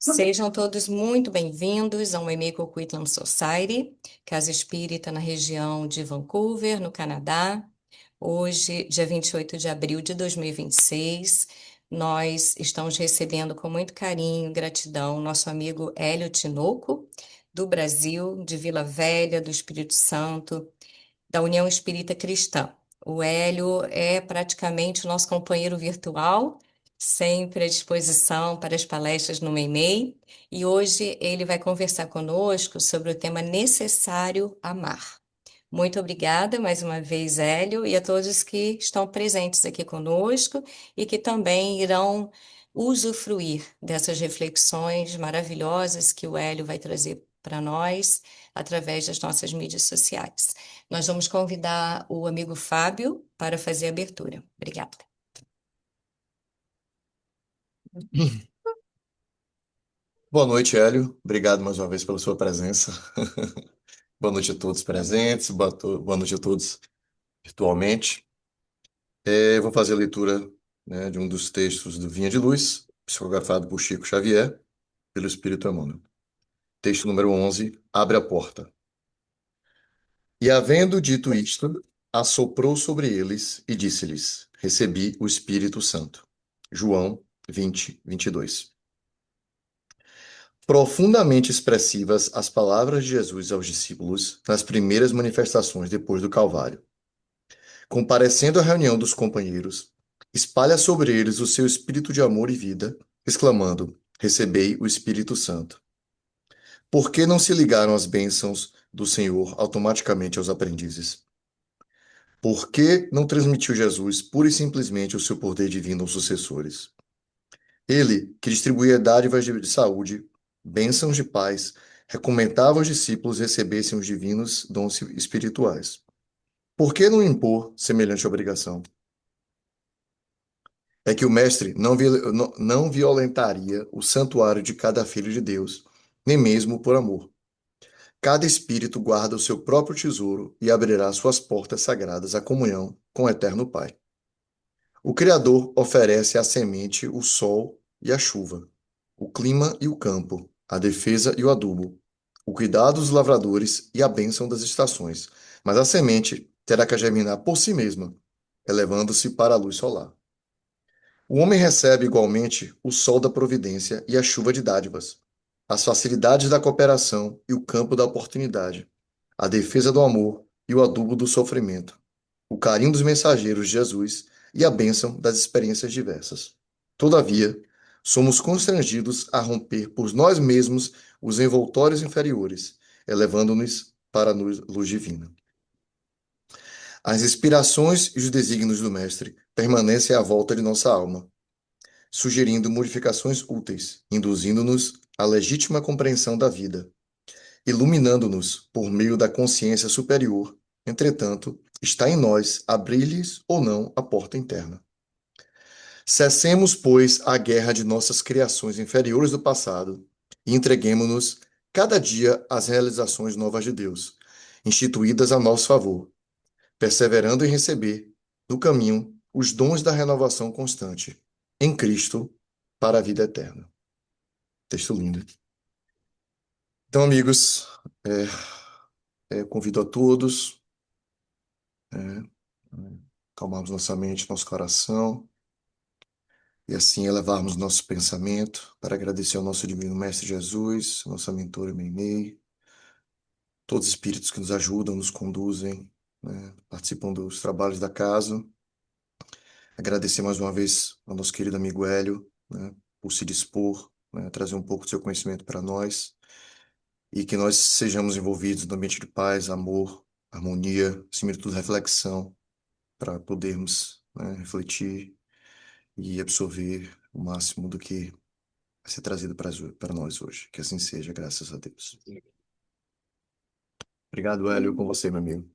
Sejam todos muito bem-vindos ao Mameco Quitlam Society, casa espírita na região de Vancouver, no Canadá. Hoje, dia 28 de abril de 2026, nós estamos recebendo com muito carinho e gratidão nosso amigo Hélio Tinoco, do Brasil, de Vila Velha, do Espírito Santo, da União Espírita Cristã. O Hélio é praticamente o nosso companheiro virtual, sempre à disposição para as palestras no Meimei, e hoje ele vai conversar conosco sobre o tema necessário amar. Muito obrigada mais uma vez, Hélio, e a todos que estão presentes aqui conosco e que também irão usufruir dessas reflexões maravilhosas que o Hélio vai trazer para nós através das nossas mídias sociais. Nós vamos convidar o amigo Fábio para fazer a abertura. Obrigada. Boa noite, Hélio. Obrigado mais uma vez pela sua presença. Boa noite a todos presentes, boa noite a todos virtualmente. Vou fazer a leitura, né, de um dos textos do Vinha de Luz, psicografado por Chico Xavier, pelo Espírito Emmanuel. Texto número 11, Abre a Porta. E havendo dito isto, assoprou sobre eles e disse-lhes, Recebi o Espírito Santo. João 20, 22. Profundamente expressivas as palavras de Jesus aos discípulos nas primeiras manifestações depois do Calvário. Comparecendo à reunião dos companheiros, espalha sobre eles o seu espírito de amor e vida, exclamando: Recebei o Espírito Santo. Por que não se ligaram as bênçãos do Senhor automaticamente aos aprendizes? Por que não transmitiu Jesus pura e simplesmente o seu poder divino aos sucessores? Ele, que distribuía dádivas de saúde, bênçãos de paz, recomendava aos discípulos recebessem os divinos dons espirituais. Por que não impor semelhante obrigação? É que o mestre não violentaria o santuário de cada filho de Deus, nem mesmo por amor. Cada espírito guarda o seu próprio tesouro e abrirá suas portas sagradas à comunhão com o Eterno Pai. O Criador oferece a semente, o sol e a chuva, o clima e o campo, a defesa e o adubo, o cuidado dos lavradores e a bênção das estações. Mas a semente terá que germinar por si mesma, elevando-se para a luz solar. O homem recebe igualmente o sol da providência e a chuva de dádivas, as facilidades da cooperação e o campo da oportunidade, a defesa do amor e o adubo do sofrimento, o carinho dos mensageiros de Jesus e a bênção das experiências diversas. Todavia, somos constrangidos a romper por nós mesmos os envoltórios inferiores, elevando-nos para a luz divina. As inspirações e os desígnios do Mestre permanecem à volta de nossa alma, sugerindo modificações úteis, induzindo-nos à legítima compreensão da vida, iluminando-nos por meio da consciência superior. Entretanto, está em nós abrir-lhes ou não a porta interna. Cessemos, pois, a guerra de nossas criações inferiores do passado e entreguemo-nos cada dia às realizações novas de Deus, instituídas a nosso favor, perseverando em receber, no caminho, os dons da renovação constante, em Cristo, para a vida eterna. Texto lindo. Então, amigos, convido a todos, é, calmarmos nossa mente, nosso coração, e assim elevarmos nosso pensamento para agradecer ao nosso Divino Mestre Jesus, nossa mentora Meimei, todos os espíritos que nos ajudam, nos conduzem, né, participam dos trabalhos da casa. Agradecer mais uma vez ao nosso querido amigo Hélio, né, por se dispor, né, a trazer um pouco do seu conhecimento para nós e que nós sejamos envolvidos no ambiente de paz, amor, harmonia, acima de tudo, reflexão, para podermos, né, refletir e absorver o máximo do que vai ser trazido para nós hoje. Que assim seja, graças a Deus. Obrigado, Hélio, com você, meu amigo.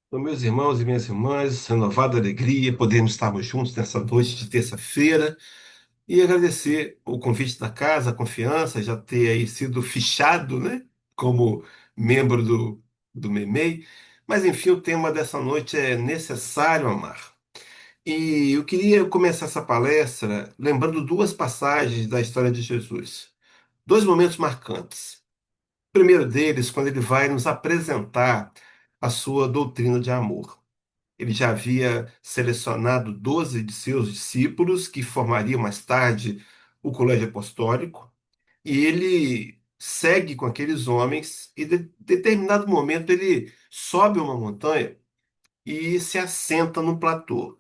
Então, meus irmãos e minhas irmãs, renovada alegria podermos estarmos juntos nessa noite de terça-feira e agradecer o convite da casa, a confiança, já ter aí sido fichado, né, como membro do MEMEI. Mas, enfim, o tema dessa noite é necessário amar. E eu queria começar essa palestra lembrando duas passagens da história de Jesus. Dois momentos marcantes. O primeiro deles, quando ele vai nos apresentar a sua doutrina de amor. Ele já havia selecionado 12 de seus discípulos, que formariam mais tarde o colégio apostólico, e ele segue com aqueles homens, e de determinado momento ele sobe uma montanha e se assenta num platô.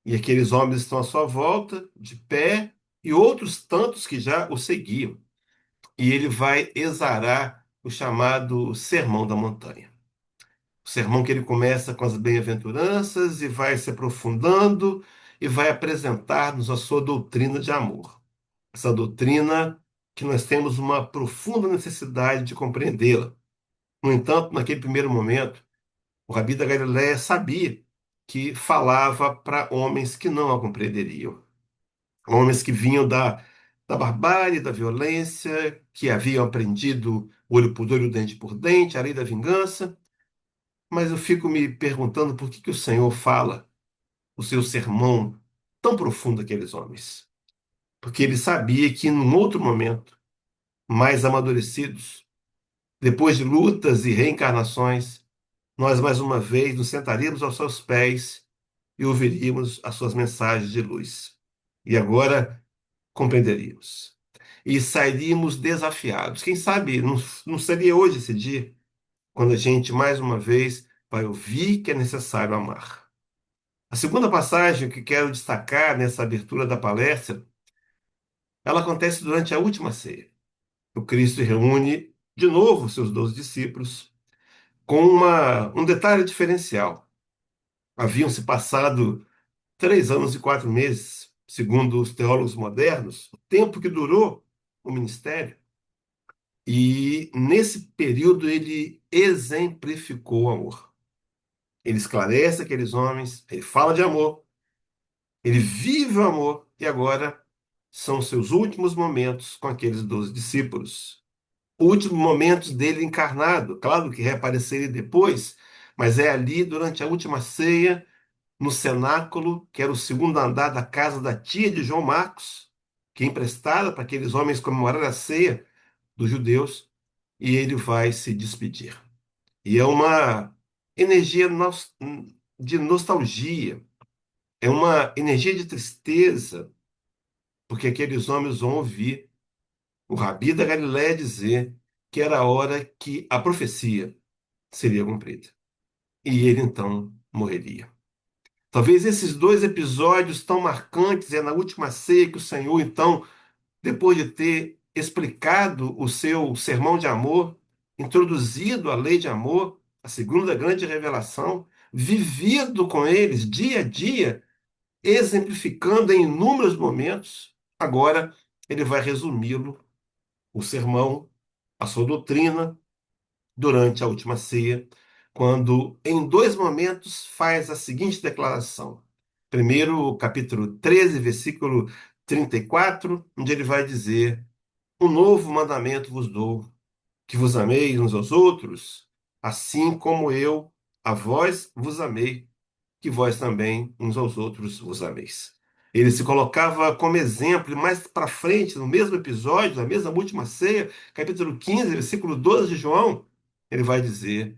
E aqueles homens estão à sua volta, de pé, e outros tantos que já o seguiam. E ele vai exarar o chamado Sermão da Montanha. O sermão que ele começa com as bem-aventuranças e vai se aprofundando e vai apresentar-nos a sua doutrina de amor. Essa doutrina que nós temos uma profunda necessidade de compreendê-la. No entanto, naquele primeiro momento, o Rabi da Galiléia sabia que falava para homens que não a compreenderiam. Homens que vinham da barbárie, da violência, que haviam aprendido olho por olho, dente por dente, a lei da vingança. Mas eu fico me perguntando por que que o Senhor fala o seu sermão tão profundo àqueles homens. Porque ele sabia que num outro momento, mais amadurecidos, depois de lutas e reencarnações, nós mais uma vez nos sentaríamos aos seus pés e ouviríamos as suas mensagens de luz. E agora compreenderíamos. E sairíamos desafiados. Quem sabe não seria hoje esse dia, quando a gente mais uma vez vai ouvir que é necessário amar. A segunda passagem que quero destacar nessa abertura da palestra, ela acontece durante a última ceia. O Cristo reúne de novo seus 12 discípulos com um detalhe diferencial. Haviam se passado 3 anos e 4 meses, segundo os teólogos modernos, o tempo que durou o ministério. E nesse período ele exemplificou o amor. Ele esclarece aqueles homens, ele fala de amor, ele vive o amor e agora são seus últimos momentos com aqueles 12 discípulos. Últimos momentos dele encarnado. Claro que reapareceria depois, mas é ali durante a última ceia, no cenáculo, que era o segundo andar da casa da tia de João Marcos, que é emprestada para aqueles homens comemorarem a ceia dos judeus, e ele vai se despedir. E é uma energia de nostalgia, é uma energia de tristeza, porque aqueles homens vão ouvir o Rabi da Galiléia dizer que era a hora que a profecia seria cumprida. E ele então morreria. Talvez esses dois episódios tão marcantes é na última ceia que o Senhor, então, depois de ter explicado o seu sermão de amor, introduzido a lei de amor, a segunda grande revelação, vivido com eles dia a dia, exemplificando em inúmeros momentos, agora ele vai resumi-lo, o sermão, a sua doutrina, durante a última ceia, quando em dois momentos faz a seguinte declaração. Primeiro, capítulo 13, versículo 34, onde ele vai dizer: Um novo mandamento vos dou, que vos ameis uns aos outros, assim como eu a vós vos amei, que vós também uns aos outros vos ameis. Ele se colocava como exemplo, e mais para frente, no mesmo episódio, na mesma última ceia, capítulo 15, versículo 12 de João, ele vai dizer: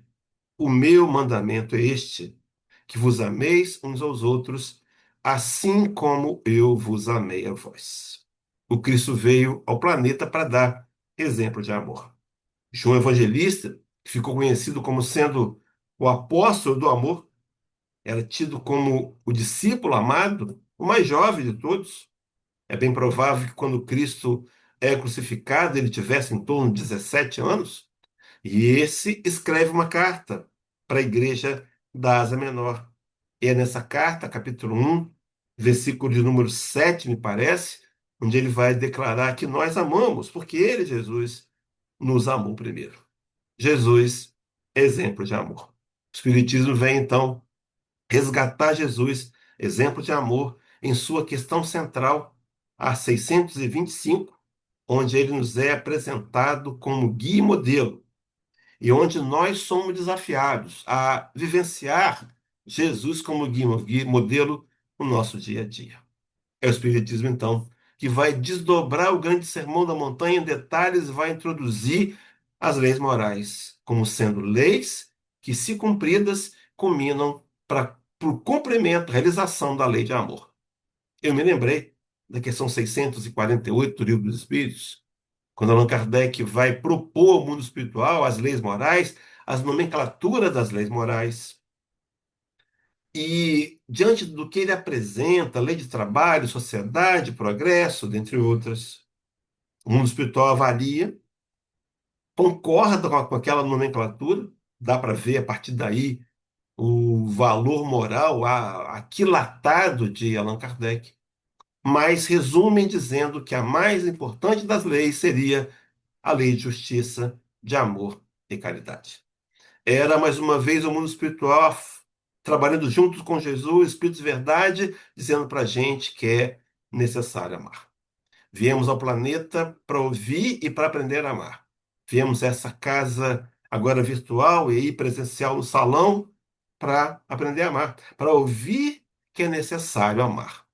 O meu mandamento é este, que vos ameis uns aos outros, assim como eu vos amei a vós. O Cristo veio ao planeta para dar exemplo de amor. João Evangelista, que ficou conhecido como sendo o apóstolo do amor, era tido como o discípulo amado, o mais jovem de todos. É bem provável que quando Cristo é crucificado, ele tivesse em torno de 17 anos. E esse escreve uma carta para a igreja da Ásia Menor. E é nessa carta, capítulo 1, versículo de número 7, me parece, onde ele vai declarar que nós amamos, porque ele, Jesus, nos amou primeiro. Jesus, exemplo de amor. O Espiritismo vem, então, resgatar Jesus, exemplo de amor, em sua questão central, a 625, onde ele nos é apresentado como guia e modelo, e onde nós somos desafiados a vivenciar Jesus como guia, modelo no nosso dia a dia. É o Espiritismo, então, que vai desdobrar o grande sermão da montanha em detalhes e vai introduzir as leis morais, como sendo leis que, se cumpridas, culminam para o cumprimento, realização da lei de amor. Eu me lembrei da questão 648 do Livro dos Espíritos, quando Allan Kardec vai propor ao mundo espiritual as leis morais, as nomenclaturas das leis morais. E, diante do que ele apresenta, lei de trabalho, sociedade, progresso, dentre outras, o mundo espiritual avalia, concorda com aquela nomenclatura, dá para ver a partir daí o valor moral aquilatado de Allan Kardec, mas resumem dizendo que a mais importante das leis seria a lei de justiça, de amor e caridade. Era, mais uma vez, o mundo espiritual trabalhando juntos com Jesus, Espírito de Verdade, dizendo para a gente que é necessário amar. Viemos ao planeta para ouvir e para aprender a amar. Viemos a essa casa agora virtual e aí presencial no salão para aprender a amar, para ouvir que é necessário amar.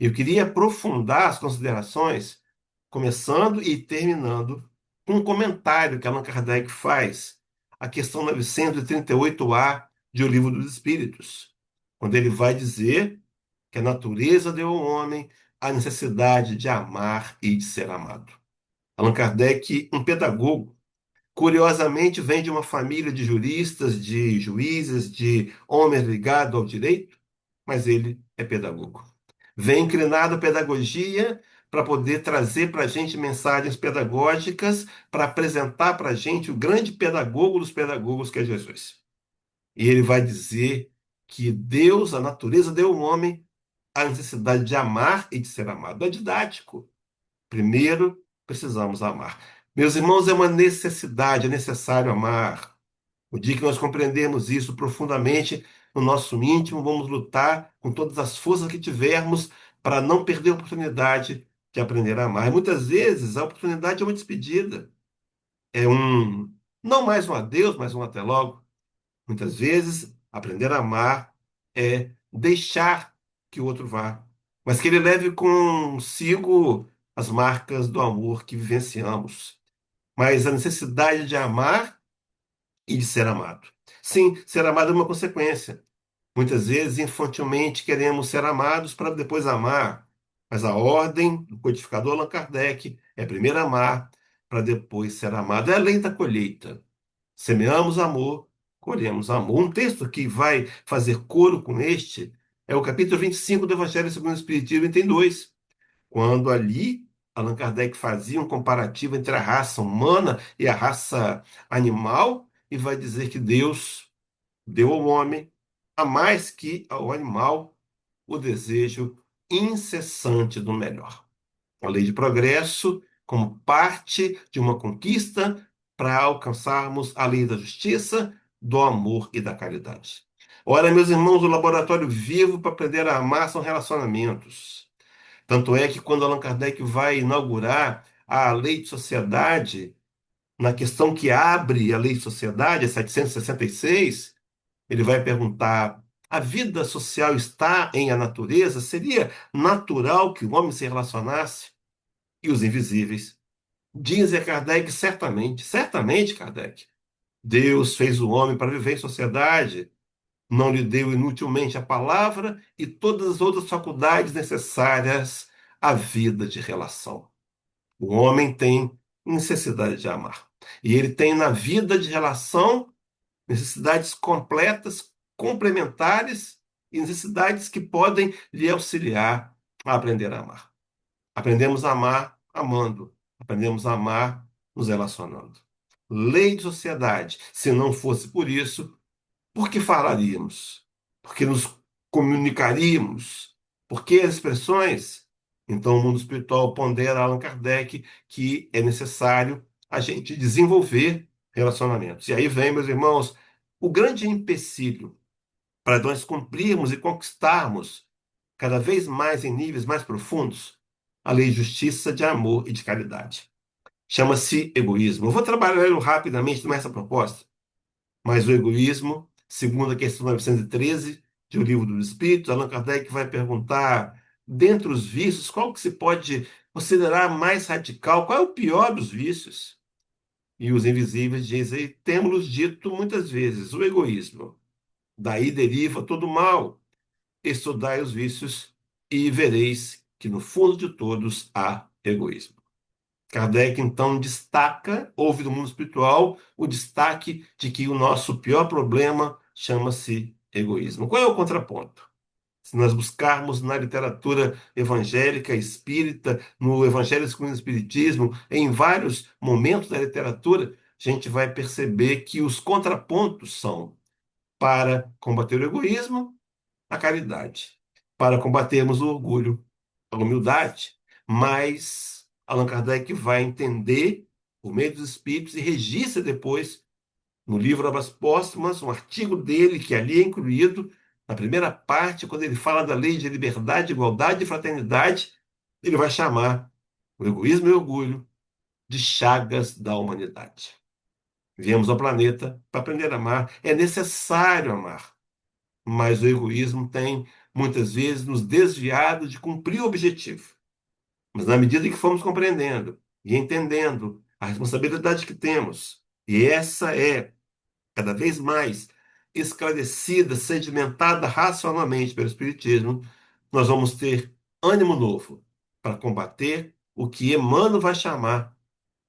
Eu queria aprofundar as considerações, começando e terminando com um comentário que Allan Kardec faz, a questão 938A de O Livro dos Espíritos, quando ele vai dizer que a natureza deu ao homem a necessidade de amar e de ser amado. Allan Kardec, um pedagogo, curiosamente vem de uma família de juristas, de juízes, de homens ligados ao direito, mas ele é pedagogo. Vem inclinado à pedagogia para poder trazer para a gente mensagens pedagógicas, para apresentar para a gente o grande pedagogo dos pedagogos, que é Jesus. E ele vai dizer que Deus, a natureza, deu ao homem a necessidade de amar e de ser amado. É didático. Primeiro, precisamos amar. Meus irmãos, é uma necessidade, é necessário amar. O dia que nós compreendermos isso profundamente no nosso íntimo, vamos lutar com todas as forças que tivermos para não perder a oportunidade de aprender a amar. E muitas vezes a oportunidade é uma despedida. É um, não mais um adeus, mas um até logo. Muitas vezes, aprender a amar é deixar que o outro vá, mas que ele leve consigo as marcas do amor que vivenciamos. Mas a necessidade de amar e de ser amado. Sim, ser amado é uma consequência. Muitas vezes, infantilmente, queremos ser amados para depois amar. Mas a ordem do codificador Allan Kardec é primeiro amar para depois ser amado. É a lei da colheita. Semeamos amor, colhemos amor. Um texto que vai fazer coro com este é o capítulo 25 do Evangelho segundo o Espiritismo, item 2, quando ali Allan Kardec fazia um comparativo entre a raça humana e a raça animal e vai dizer que Deus deu ao homem, a mais que ao animal, o desejo incessante do melhor. A lei de progresso como parte de uma conquista para alcançarmos a lei da justiça, do amor e da caridade. Ora, meus irmãos, o laboratório vivo para aprender a amar são relacionamentos. Tanto é que quando Allan Kardec vai inaugurar a lei de sociedade, na questão que abre a lei de sociedade, a 766, ele vai perguntar: a vida social está em a natureza? Seria natural que o homem se relacionasse? E os invisíveis. Dizem a Kardec, certamente, certamente, Kardec, Deus fez o homem para viver em sociedade, não lhe deu inutilmente a palavra e todas as outras faculdades necessárias à vida de relação. O homem tem necessidade de amar. E ele tem na vida de relação necessidades completas, complementares e necessidades que podem lhe auxiliar a aprender a amar. Aprendemos a amar amando. Aprendemos a amar nos relacionando. Lei de sociedade. Se não fosse por isso, por que falaríamos? Por que nos comunicaríamos? Por que as expressões? Então, o mundo espiritual pondera Allan Kardec que é necessário a gente desenvolver relacionamentos. E aí vem, meus irmãos, o grande empecilho para nós cumprirmos e conquistarmos cada vez mais em níveis mais profundos a lei de justiça, de amor e de caridade. Chama-se egoísmo. Eu vou trabalhar rapidamente nessa proposta, mas o egoísmo, segundo a questão 913, de O Livro dos Espíritos, Allan Kardec vai perguntar, dentre os vícios, qual que se pode considerar mais radical? Qual é o pior dos vícios? E os invisíveis dizem, temos dito muitas vezes, o egoísmo. Daí deriva todo o mal. Estudai os vícios e vereis que no fundo de todos há egoísmo. Kardec, então, destaca, houve no mundo espiritual, o destaque de que o nosso pior problema chama-se egoísmo. Qual é o contraponto? Se nós buscarmos na literatura evangélica, espírita, no Evangelho segundo o Espiritismo, em vários momentos da literatura, a gente vai perceber que os contrapontos são para combater o egoísmo, a caridade, para combatermos o orgulho, a humildade, mas Allan Kardec vai entender por meio dos espíritos e registra depois no livro Obras Póstumas, um artigo dele que ali é incluído na primeira parte, quando ele fala da lei de liberdade, igualdade e fraternidade, ele vai chamar o egoísmo e o orgulho de chagas da humanidade. Viemos ao planeta para aprender a amar, é necessário amar, mas o egoísmo tem muitas vezes nos desviado de cumprir o objetivo. Mas na medida que fomos compreendendo e entendendo a responsabilidade que temos, e essa é cada vez mais esclarecida, sedimentada racionalmente pelo Espiritismo, nós vamos ter ânimo novo para combater o que Emmanuel vai chamar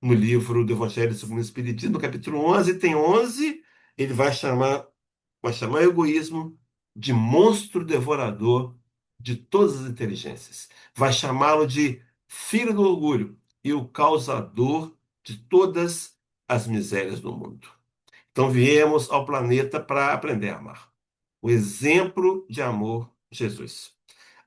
no livro do Evangelho segundo o Espiritismo, no capítulo 11, tem 11, ele vai chamar o egoísmo de monstro devorador de todas as inteligências. Vai chamá-lo de filho do orgulho e o causador de todas as misérias do mundo. Então viemos ao planeta para aprender a amar. O exemplo de amor, Jesus.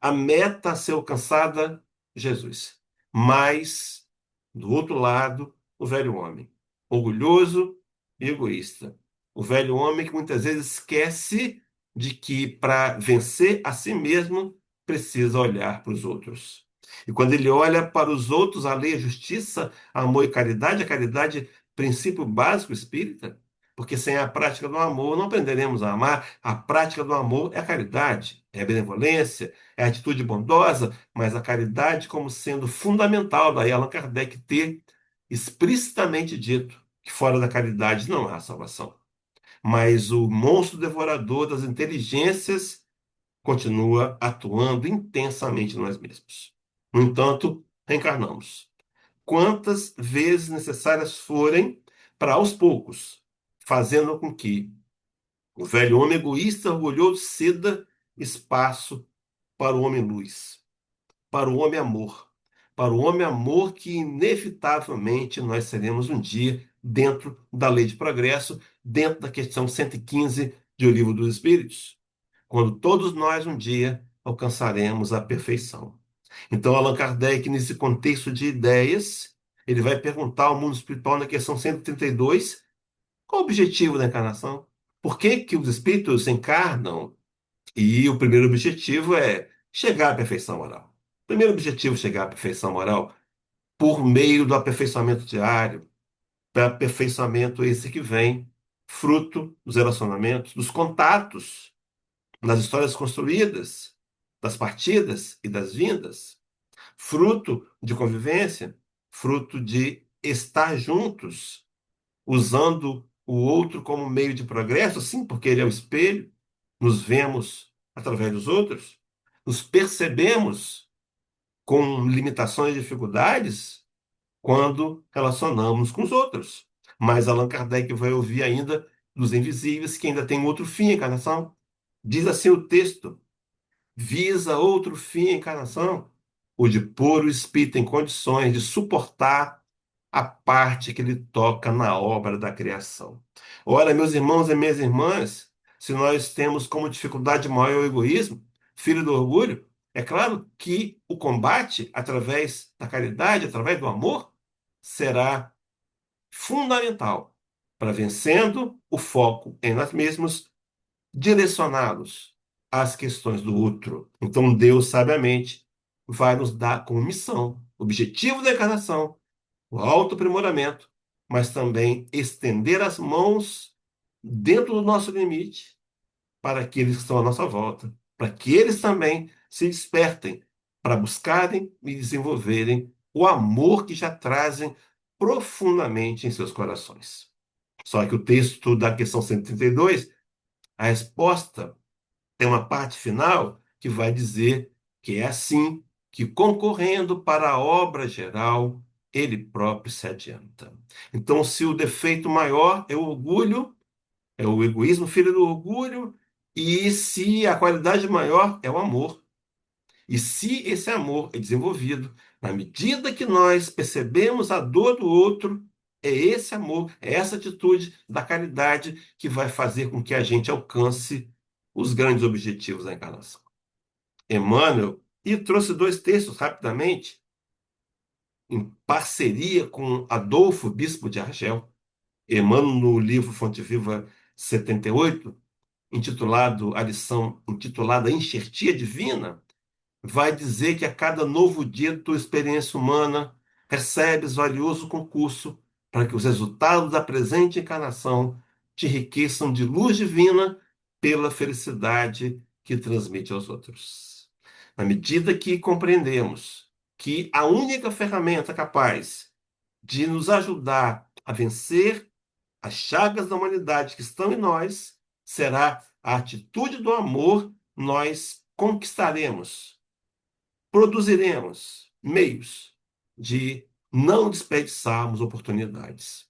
A meta a ser alcançada, Jesus. Mas, do outro lado, o velho homem, orgulhoso e egoísta. O velho homem que muitas vezes esquece de que para vencer a si mesmo precisa olhar para os outros. E quando ele olha para os outros, a lei, a justiça, amor e caridade, a caridade, princípio básico espírita, porque sem a prática do amor não aprenderemos a amar. A prática do amor é a caridade, é a benevolência, é a atitude bondosa, mas a caridade como sendo fundamental. Daí Allan Kardec ter explicitamente dito que fora da caridade não há salvação. Mas o monstro devorador das inteligências continua atuando intensamente em nós mesmos. No entanto, reencarnamos quantas vezes necessárias forem para aos poucos, fazendo com que o velho homem egoísta, orgulhoso, ceda espaço para o homem luz, para o homem amor, para o homem amor que inevitavelmente nós seremos um dia dentro da lei de progresso, dentro da questão 115 de O Livro dos Espíritos, quando todos nós um dia alcançaremos a perfeição. Então, Allan Kardec, nesse contexto de ideias, ele vai perguntar ao mundo espiritual na questão 132, qual o objetivo da encarnação? Por que que os espíritos encarnam? E o primeiro objetivo é chegar à perfeição moral. O primeiro objetivo é chegar à perfeição moral por meio do aperfeiçoamento diário, do aperfeiçoamento esse que vem, fruto dos relacionamentos, dos contatos, das histórias construídas, das partidas e das vindas, fruto de convivência, fruto de estar juntos, usando o outro como meio de progresso, sim, porque ele é o espelho, nos vemos através dos outros, nos percebemos com limitações e dificuldades quando relacionamos com os outros. Mas Allan Kardec vai ouvir ainda dos invisíveis que ainda tem outro fim, a encarnação. Diz assim o texto: visa outro fim, a encarnação, o de pôr o espírito em condições de suportar a parte que ele toca na obra da criação. Ora, meus irmãos e minhas irmãs, se nós temos como dificuldade maior o egoísmo, filho do orgulho, é claro que o combate através da caridade, através do amor, será fundamental para vencendo o foco em nós mesmos, direcioná-los às questões do outro. Então, Deus, sabiamente, vai nos dar como missão, objetivo da encarnação, o autoaprimoramento, mas também estender as mãos dentro do nosso limite para aqueles que estão à nossa volta, para que eles também se despertem para buscarem e desenvolverem o amor que já trazem profundamente em seus corações. Só que o texto da questão 132, a resposta tem uma parte final que vai dizer que é assim que, concorrendo para a obra geral, ele próprio se adianta. Então, se o defeito maior é o orgulho, é o egoísmo, filho do orgulho, e se a qualidade maior é o amor. E se esse amor é desenvolvido, na medida que nós percebemos a dor do outro, é esse amor, é essa atitude da caridade que vai fazer com que a gente alcance os grandes objetivos da encarnação. Emmanuel, e trouxe dois textos rapidamente, em parceria com Adolfo, bispo de Argel. Emmanuel, no livro Fonte Viva 78, intitulado, a lição intitulada Enxertia Divina, vai dizer que a cada novo dia da tua experiência humana recebes valioso concurso para que os resultados da presente encarnação te enriqueçam de luz divina pela felicidade que transmite aos outros. Na medida que compreendemos que a única ferramenta capaz de nos ajudar a vencer as chagas da humanidade que estão em nós será a atitude do amor, nós conquistaremos, produziremos meios de não desperdiçarmos oportunidades.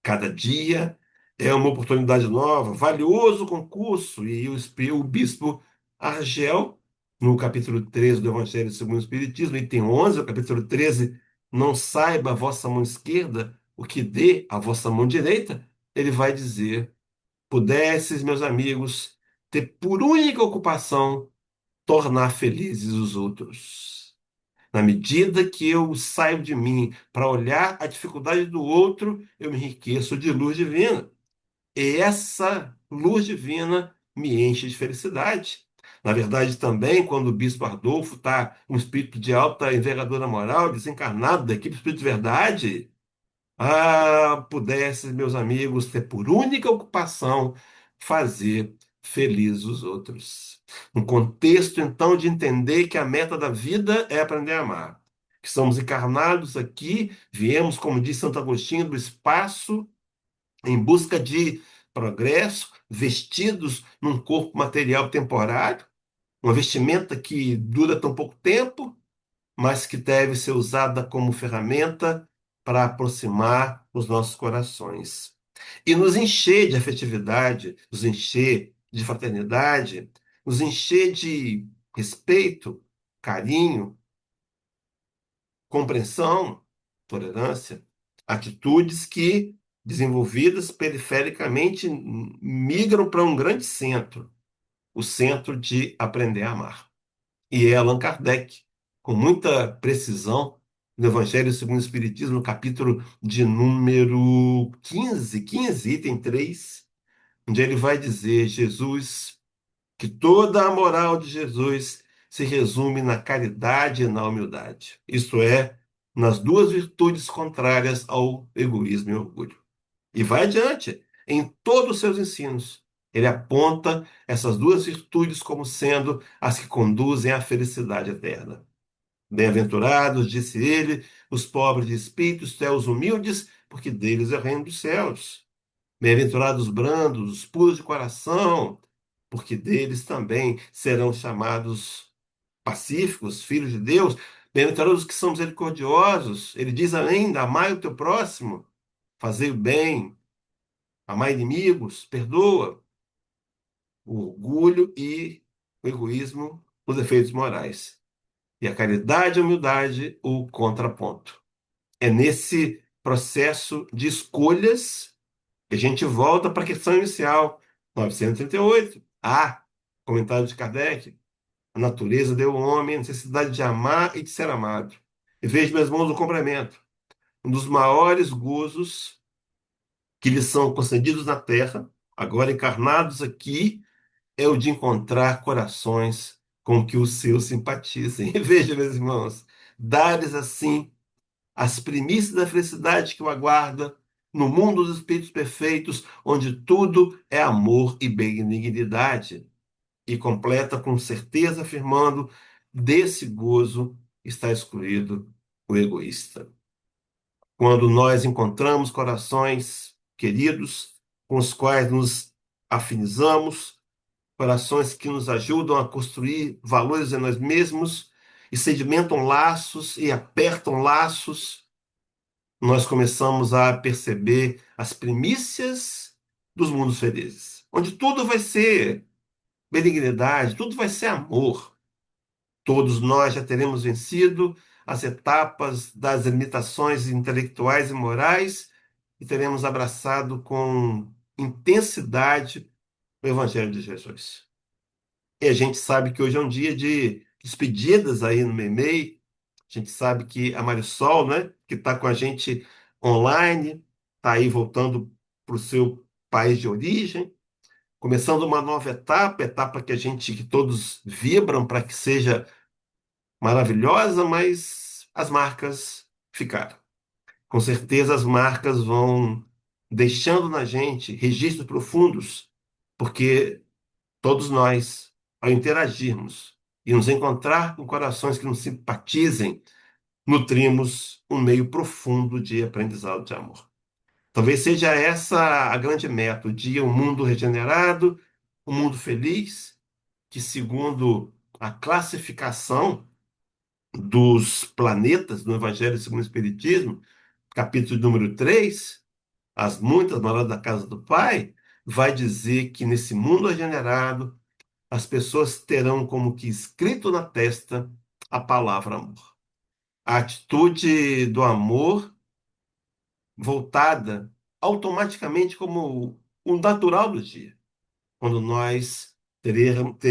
Cada dia é uma oportunidade nova, valioso concurso, e o bispo Argel, no capítulo 13 do Evangelho segundo o Espiritismo, item 11, o capítulo 13, não saiba a vossa mão esquerda o que dê a vossa mão direita, ele vai dizer: pudesses, meus amigos, ter por única ocupação tornar felizes os outros. Na medida que eu saio de mim para olhar a dificuldade do outro, eu me enriqueço de luz divina. E essa luz divina me enche de felicidade. Na verdade, também, quando o bispo Ardolfo está um espírito de alta envergadura moral, desencarnado da equipe Espírito de Verdade, pudesse, meus amigos, ter por única ocupação fazer felizes os outros. Um contexto, então, de entender que a meta da vida é aprender a amar. Que somos encarnados aqui, viemos, como diz Santo Agostinho, do espaço em busca de progresso, vestidos num corpo material temporário, uma vestimenta que dura tão pouco tempo, mas que deve ser usada como ferramenta para aproximar os nossos corações e nos encher de afetividade, nos encher de fraternidade, nos encher de respeito, carinho, compreensão, tolerância, atitudes que, desenvolvidas perifericamente, migram para um grande centro, o centro de aprender a amar. E é Allan Kardec, com muita precisão, no Evangelho segundo o Espiritismo, no capítulo de número 15, item 3, onde ele vai dizer: Jesus, que toda a moral de Jesus se resume na caridade e na humildade. Isto é, nas duas virtudes contrárias ao egoísmo e orgulho. E vai adiante, em todos os seus ensinos. Ele aponta essas duas virtudes como sendo as que conduzem à felicidade eterna. Bem-aventurados, disse ele, os pobres de espírito, os humildes, porque deles é o reino dos céus. Bem-aventurados os brandos, os puros de coração, porque deles também serão chamados pacíficos, filhos de Deus. Bem-aventurados os que são misericordiosos. Ele diz ainda: amai o teu próximo, fazei o bem, amar inimigos, perdoa o orgulho e o egoísmo, os defeitos morais. E a caridade e a humildade, o contraponto. É nesse processo de escolhas que a gente volta para a questão inicial, 938. Comentário de Kardec: a natureza deu ao homem a necessidade de amar e de ser amado. E vejo minhas mãos o complemento. Um dos maiores gozos que lhes são concedidos na terra, agora encarnados aqui, é o de encontrar corações com que os seus simpatizem. E veja, meus irmãos, dar-lhes assim as primícias da felicidade que o aguarda no mundo dos espíritos perfeitos, onde tudo é amor e benignidade. e completa com certeza, afirmando: desse gozo está excluído o egoísta. Quando nós encontramos corações queridos com os quais nos afinizamos, corações que nos ajudam a construir valores em nós mesmos e sedimentam laços e apertam laços, nós começamos a perceber as primícias dos mundos felizes, onde tudo vai ser benignidade, tudo vai ser amor. Todos nós já teremos vencido as etapas das limitações intelectuais e morais e teremos abraçado com intensidade o Evangelho de Jesus. E a gente sabe que hoje é um dia de despedidas aí no Meimei. A gente sabe que a Marisol, né, que está com a gente online, está aí voltando para o seu país de origem, começando uma nova etapa, etapa que todos vibram para que seja maravilhosa, mas as marcas ficaram. Com certeza as marcas vão deixando na gente registros profundos, porque todos nós, ao interagirmos e nos encontrar com corações que nos simpatizem, nutrimos um meio profundo de aprendizado de amor. Talvez seja essa a grande meta, o dia, um mundo regenerado, um mundo feliz, que segundo a classificação dos planetas no Evangelho segundo o Espiritismo, capítulo número 3, as muitas moradas da casa do Pai, vai dizer que nesse mundo regenerado, as pessoas terão como que escrito na testa a palavra amor. A atitude do amor voltada automaticamente como o natural do dia. Quando nós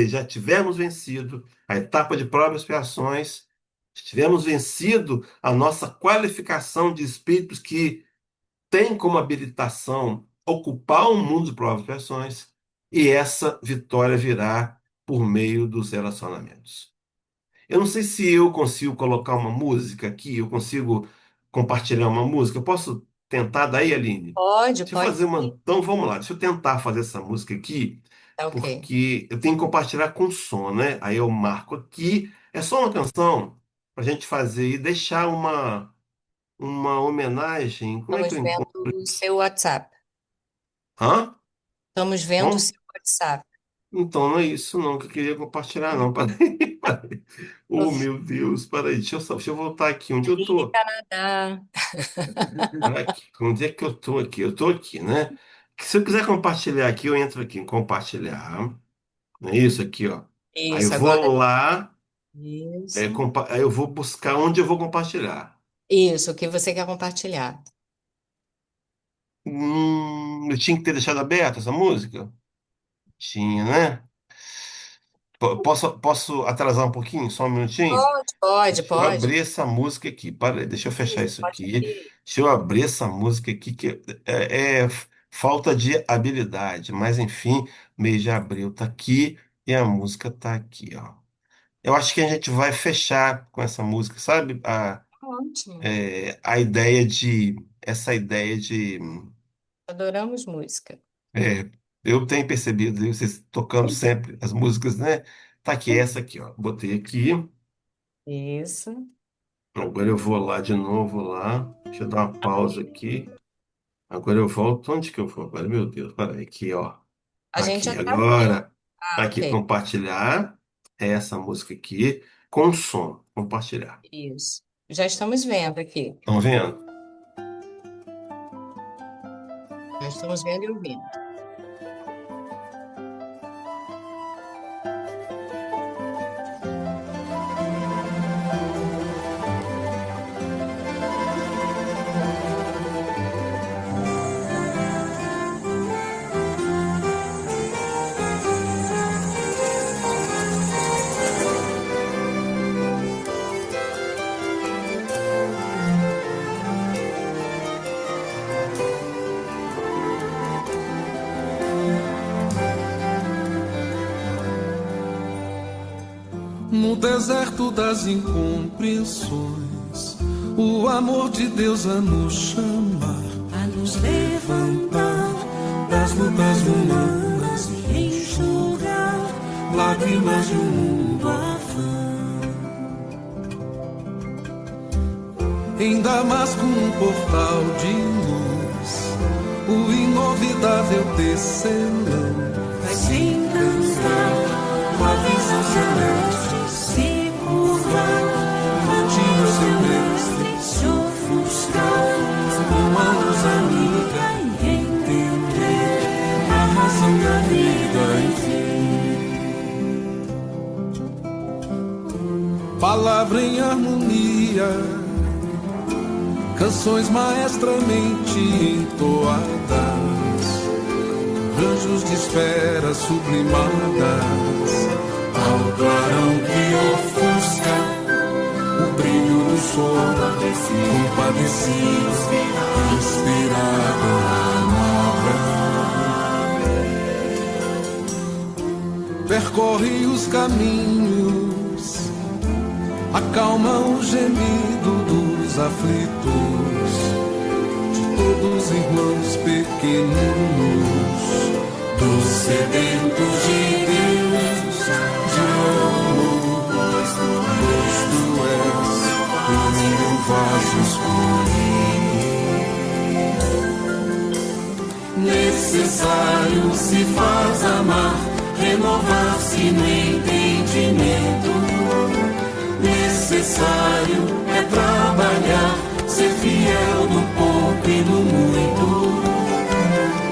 já tivermos vencido a etapa de provas e expiações, tivermos vencido a nossa qualificação de espíritos que tem como habilitação ocupar um mundo de provas e expiações, e essa vitória virá por meio dos relacionamentos. Eu não sei se eu consigo colocar uma música aqui, eu consigo compartilhar uma música. Eu posso tentar daí, Aline? Pode, Deixa eu pode fazer uma. sim. Então vamos lá, deixa eu tentar fazer essa música aqui, Tá ok. porque eu tenho que compartilhar com som, né? Aí eu marco aqui. É só uma canção para a gente fazer e deixar uma homenagem. Como é que Estamos eu vendo encontro o isso? seu WhatsApp. Hã? Estamos vendo o Bom? seu WhatsApp. Então não é isso não que eu queria compartilhar, não. Peraí, peraí. Oh, meu Deus, peraí. Deixa eu voltar aqui onde eu Ih, tô. Canadá. Aqui, onde é que eu tô aqui? Eu tô aqui, né? Se eu quiser compartilhar aqui, eu entro aqui em compartilhar. É isso aqui, ó. Aí eu Isso, agora. vou lá, Isso. aí eu vou buscar onde eu vou compartilhar. Isso, o que você quer compartilhar. Eu tinha que ter deixado aberta essa música? Tinha, né? Posso atrasar um pouquinho? Só um minutinho? Pode, pode, Deixa eu pode. abrir essa música aqui. Para aí, deixa eu fechar Isso, isso pode aqui. abrir. Deixa eu abrir essa música aqui, que é falta de habilidade. Mas, enfim, mês de abril tá aqui e a música tá aqui, ó. Eu acho que a gente vai fechar com essa música, sabe? Ótimo. A ideia de. Essa ideia de. Adoramos música. é, eu tenho percebido vocês tocando sempre as músicas, né? Tá aqui, essa aqui, ó. Botei aqui. Isso. Agora eu vou lá de novo lá. Deixa eu dar uma pausa aqui. Agora eu volto. Onde que eu vou agora? Meu Deus, peraí, aqui, ó. A gente já Aqui, está vendo. agora. Ah, Aqui, ok. compartilhar. É essa música aqui com som. Compartilhar. Isso. Já estamos vendo aqui. Estão vendo? Já estamos vendo e ouvindo. No deserto das incompreensões, o amor de Deus a nos chamar, a nos levantar das lutas humanas e enxugar lágrimas de um mundo afã. Em Damasco um portal de luz, o inovidável tecelão vai se encantar com a visão celeste, se curvar ante o seu mestre, se ofuscar com a luz amiga e entender a razão da vida, enfim. Palavra em harmonia, canções maestramente entoadas, anjos de esferas sublimadas, ao clarão que ofusca o brilho do sol, compadecido, inspirado a nova. Percorre os caminhos, acalma o gemido dos aflitos, de todos irmãos pequeninos, dos sedentos de Deus, de amor, pois tu és o meu vaso escolhido. Necessário se faz amar, renovar-se no entendimento. Necessário é trabalhar, ser fiel no pouco e no muito.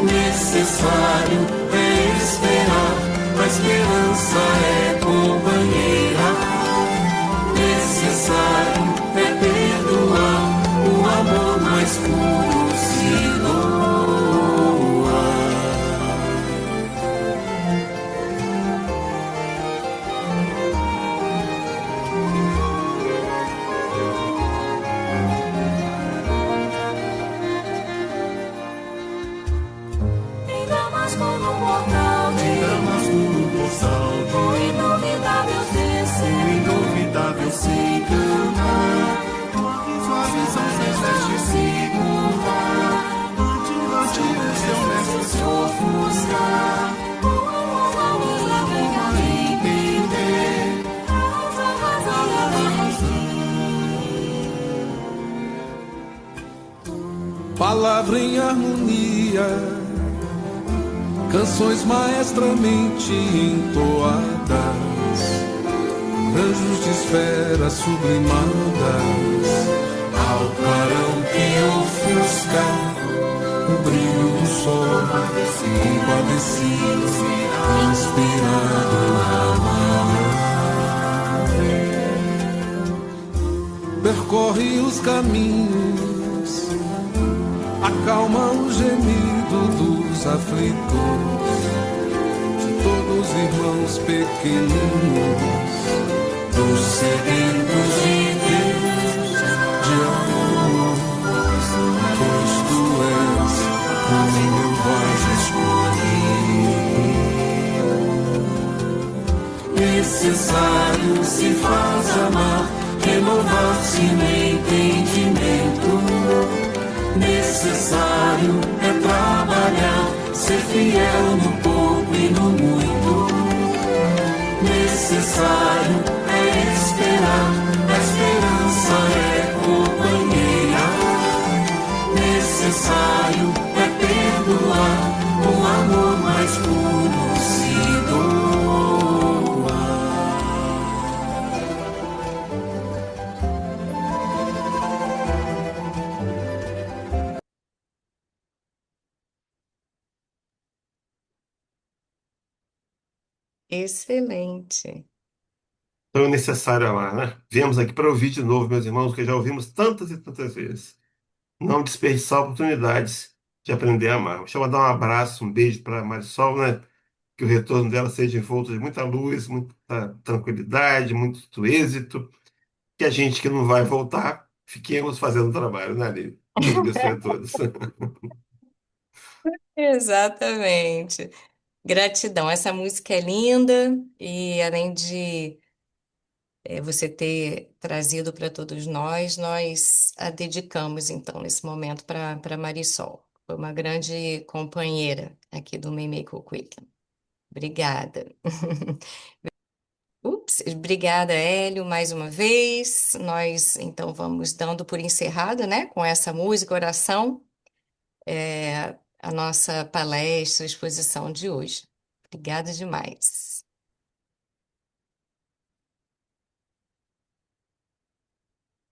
Necessário é esperar, a esperança é companheira. Necessário é perdoar, o amor mais puro se doa. Se encantar, sua visão celeste se curvar, ante o seu mestre se ofuscar, com a luz a entender a razão da. Palavra em harmonia, canções maestramente entoadas, anjos de esferas sublimadas, ao clarão que ofusca o brilho do sol, compadecido, inspirado a amar. Percorre os caminhos, acalma o gemido dos aflitos, de todos irmãos pequeninos, dos sedentos de Deus, de amor, pois tu és o meu vaso escolhido. Necessário se faz amar, renovar-se no entendimento. Necessário é trabalhar, ser fiel no pouco e no muito. Necessário é esperar, a esperança é companheira. Necessário é perdoar, o amor mais puro se doa. Excelente. Então é necessário amar, né? Viemos aqui para ouvir de novo, meus irmãos, que já ouvimos tantas e tantas vezes. Não desperdiçar oportunidades de aprender a amar. Deixa eu dar um abraço, um beijo para Marisol, né? Que o retorno dela seja envolto de muita luz, muita tranquilidade, muito êxito. Que a gente que não vai voltar, fiquemos fazendo o trabalho, né, Lívia? Deus abençoe a todos. Exatamente. Gratidão. Essa música é linda e além de você ter trazido para todos nós a dedicamos então nesse momento para Marisol. Foi uma grande companheira aqui do Meimei Coquitlam. Obrigada. Ups, obrigada, Hélio, mais uma vez. Nós, então, vamos dando por encerrado, né, com essa música, oração, a nossa palestra, exposição de hoje. Obrigada demais.